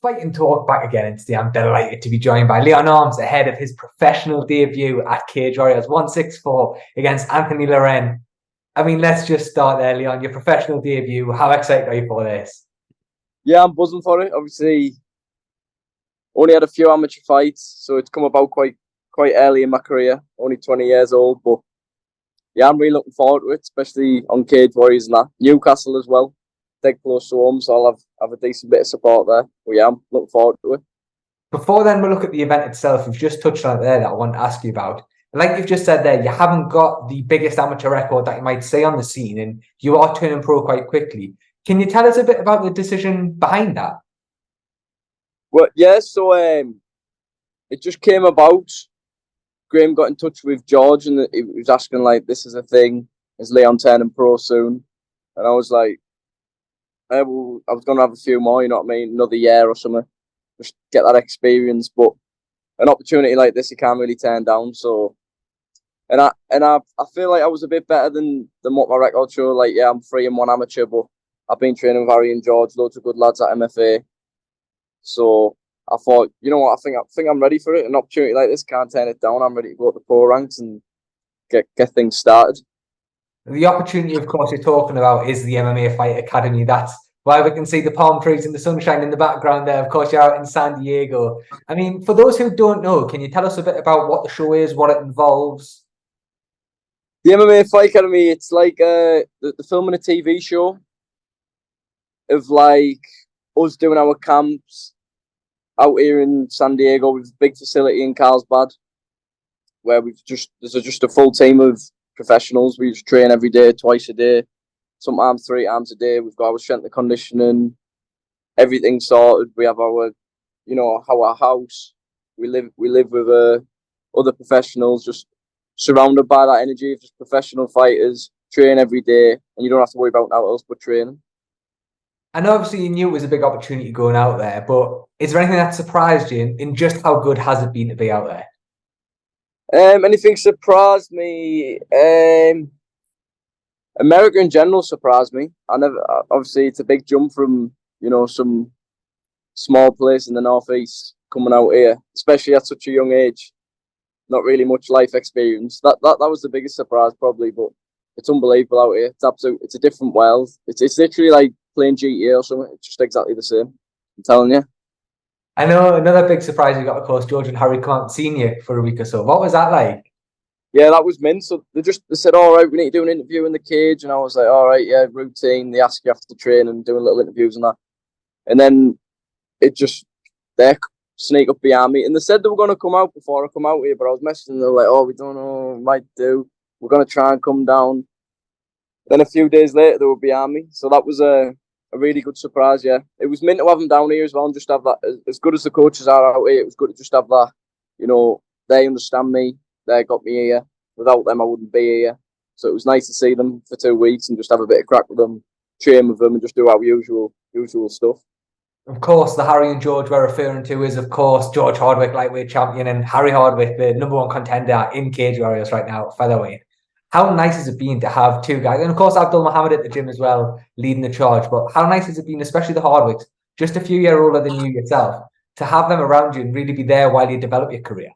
Fighting talk back again, and today I'm delighted to be joined by Leon Arms ahead of his professional debut at Cage Warriors 164 against Anthony Loren. I mean, let's just start there, Leon. Your professional debut. How excited are you for this? Yeah, I'm buzzing for it. Obviously, only had a few amateur fights, so it's come about quite early in my career. Only 20 years old, but yeah, I'm really looking forward to it, especially on Cage Warriors and that. Newcastle as well, dead close to home, so I'll have a decent bit of support there. But yeah, I'm looking forward to it. Before then, we'll look at the event itself. You've just touched on it there that I want to ask you about. Like you've just said there, you haven't got the biggest amateur record that you might say on the scene, and you are turning pro quite quickly. Can you tell us a bit about the decision behind that? Well, yeah, so it just came about. Graham got in touch with George and he was asking, like, this is a thing. Is Leon turning pro soon? And I was like, I was going to have a few more, you know what I mean? Another year or something. Just get that experience. But an opportunity like this, you can't really turn down. So, and I feel like I was a bit better than what my record showed. Like, yeah, I'm 3-1 amateur, but I've been training with Harry and George, loads of good lads at MFA. So I thought, you know what, I think I'm ready for it. An opportunity like this, can't turn it down. I'm ready to go to the pro ranks and get things started. The opportunity, of course, you're talking about is the MMA Fight Academy. That's why we can see the palm trees and the sunshine in the background there. Of course, you're out in San Diego. I mean, for those who don't know, can you tell us a bit about what the show is, what it involves? The MMA Fight Academy, it's like the filming a TV show of like us doing our camps out here in San Diego with a big facility in Carlsbad where there's just a full team of professionals. We just train every day, twice a day, sometimes 3 times a day. We've got our strength and conditioning, everything sorted. We have our house. We live with other professionals, just surrounded by that energy of just professional fighters. Train every day, and you don't have to worry about nothing else but training. And obviously you knew it was a big opportunity going out there, but is there anything that surprised you in just how good has it been to be out there? Anything surprised me? America in general surprised me. Obviously it's a big jump from, some small place in the Northeast coming out here, especially at such a young age. Not really much life experience. That was the biggest surprise probably, but it's unbelievable out here. It's a different world. It's literally like playing GTA or something. It's just exactly the same. I'm telling you. I know another big surprise you got, of course, George and Harry come out and seen you for a week or so. What was that like? Yeah, that was mint. So they said, all right, we need to do an interview in the cage. And I was like, all right, yeah, routine. They ask you after train and doing little interviews and that. And then they sneak up behind me. And they said they were going to come out before I come out here, but I was messaging them. They're like, oh, we don't know, might do. We're going to try and come down. Then a few days later, they were behind me. So that was a really good surprise, yeah. It was mint to have them down here as well and just have that. As good as the coaches are out here, it was good to just have that, they understand me. They got me here. Without them, I wouldn't be here. So it was nice to see them for 2 weeks and just have a bit of crack with them, train with them and just do our usual stuff. Of course, the Harry and George we're referring to is, of course, George Hardwick, lightweight champion, and Harry Hardwick, the #1 contender in Cage Warriors right now, featherweight. How nice has it been to have two guys? And of course, Abdul Muhammad at the gym as well, leading the charge. But how nice has it been, especially the Hardwicks, just a few years older than you yourself, to have them around you and really be there while you develop your career?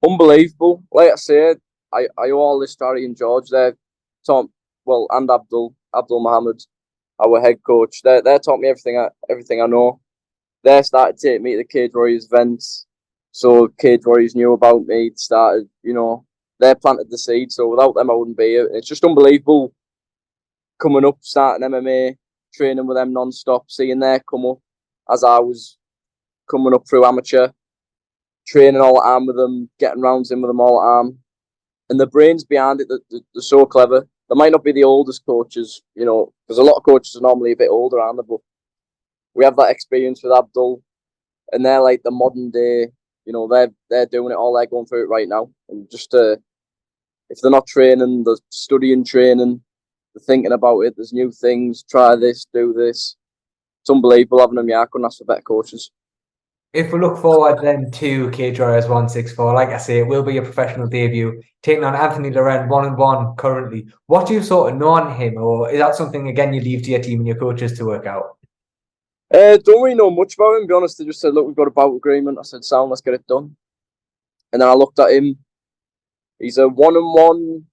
Unbelievable. Like I said, I owe all this to Harry and George. They're and Abdul Muhammad, our head coach. They taught me everything I know. They started to take me to the Cage Warriors events. So Cage Warriors knew about me. Started, they planted the seed, so without them, I wouldn't be here. It's just unbelievable coming up, starting MMA, training with them non-stop, seeing them come up as I was coming up through amateur, training all the time with them, getting rounds in with them all the time. And the brains behind it, they're so clever. They might not be the oldest coaches, because a lot of coaches are normally a bit older, aren't they? But we have that experience with Abdul, and they're like the modern day, they're doing it all, they're going through it right now. And just if they're not training, they're studying training, they're thinking about it, there's new things, try this, do this. It's unbelievable having them here. I couldn't ask for better coaches. If we look forward then to Cage Warriors 164, like I say, it will be a professional debut, taking on Anthony Loren 1-1 currently. What do you sort of know on him, or is that something, again, you leave to your team and your coaches to work out? Don't really know much about him, to be honest. They just said, look, we've got a bout agreement. I said, sound, let's get it done. And then I looked at him. He's a 1-on-1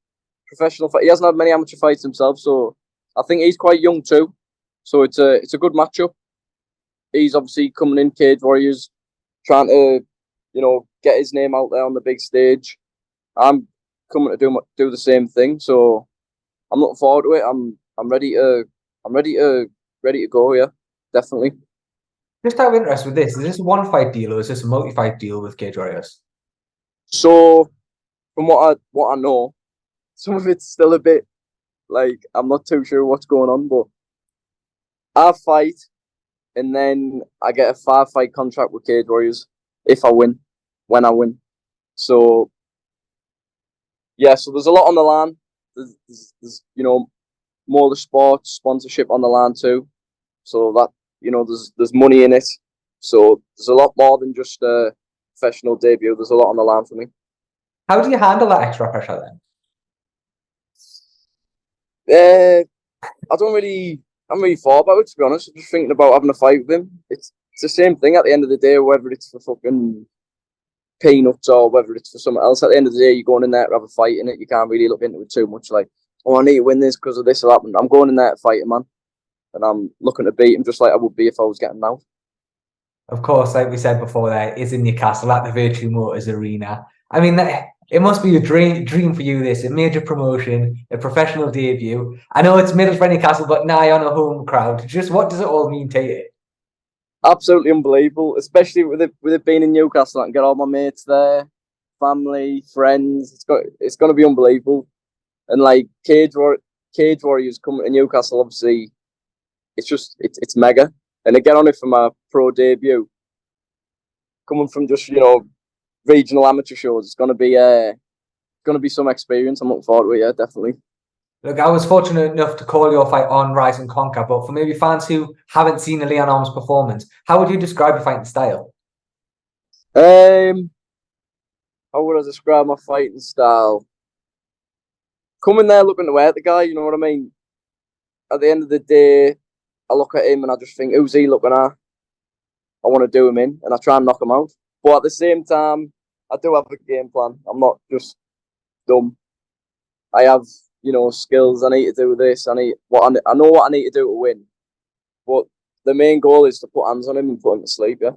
professional fight. He hasn't had many amateur fights himself, so I think he's quite young too. So it's a good matchup. He's obviously coming in Cage Warriors, trying to, get his name out there on the big stage. I'm coming to do the same thing, so I'm looking forward to it. I'm ready to go. Yeah, definitely. Just out of interest with this, is this a one fight deal or is this a multi-fight deal with Cage Warriors? So from what I know, some of it's still a bit like I'm not too sure what's going on, but I fight and then I get a 5-fight contract with Cage Warriors if I win, when I win. So yeah, so there's a lot on the line. There's more the sports sponsorship on the line too. So that there's money in it. So there's a lot more than just a professional debut. There's a lot on the line for me. How do you handle that extra pressure then? I haven't really thought about it, to be honest. I'm just thinking about having a fight with him. It's the same thing at the end of the day, whether it's for fucking peanuts or whether it's for something else. At the end of the day, you're going in there to have a fight in it. You can't really look into it too much. Like, I need to win this because of this or that. I'm going in there to fight him, man, and I'm looking to beat him just like I would be if I was getting out. Of course, like we said before, there is in Newcastle at the Virtue Motors Arena. I mean, it must be a dream for you. This a major promotion, a professional debut. I know it's Middlesbrough Newcastle, but nigh on a home crowd. Just what does it all mean to you? Absolutely unbelievable, especially with it being in Newcastle. I can get all my mates there, family, friends. It's going to be unbelievable. And like Cage Warriors coming to Newcastle, obviously, it's mega. And to get on it for my pro debut, coming from just regional amateur shows, it's going to be some experience. I'm looking forward to it. Yeah, definitely. Look, I was fortunate enough to call your fight on Rise and Conquer, but for maybe fans who haven't seen a Leon Arms performance, how would you describe your fighting style? How would I describe my fighting style? Coming there looking to hurt the guy, you know what I mean? At the end of the day, I look at him and I just think, who's he looking at? I want to do him in and I try and knock him out. But at the same time, I do have a game plan. I'm not just dumb. I have, skills. I need to do this. I know what I need to do to win. But the main goal is to put hands on him and put him to sleep, yeah.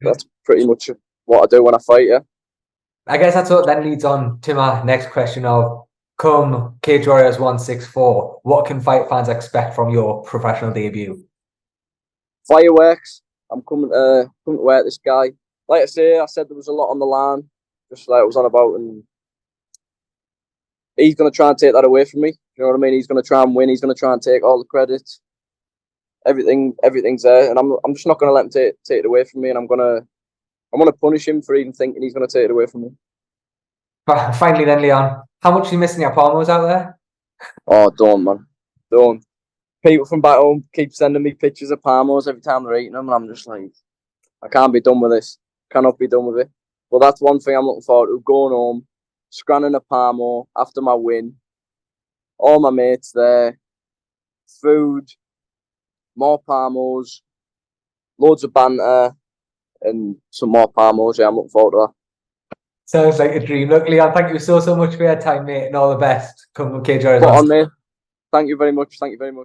That's pretty much what I do when I fight, yeah. I guess that's what then leads on to my next question of, come Cage Warriors 164, what can fight fans expect from your professional debut? Fireworks. I'm coming to work this guy. Like I said there was a lot on the line, just like I was on about, and he's going to try and take that away from me. You know what I mean? He's going to try and win. He's going to try and take all the credit. Everything's there, and I'm just not going to let him take it away from me. And I'm gonna punish him for even thinking he's going to take it away from me. Finally, then, Leon, how much are you missing your Parmos out there? Oh, don't, man, don't. People from back home keep sending me pictures of Parmos every time they're eating them, and I'm just like, I can't be done with this. Cannot be done with it. But that's one thing I'm looking forward to: going home, scranning a Parmo after my win. All my mates there, food, more Parmos, loads of banter, and some more Parmos. Yeah, I'm looking forward to that. Sounds like a dream. Look, Leon, thank you so much for your time, mate, and all the best. Come with Cage Warriors. Spot on, mate. Thank you very much. Thank you very much.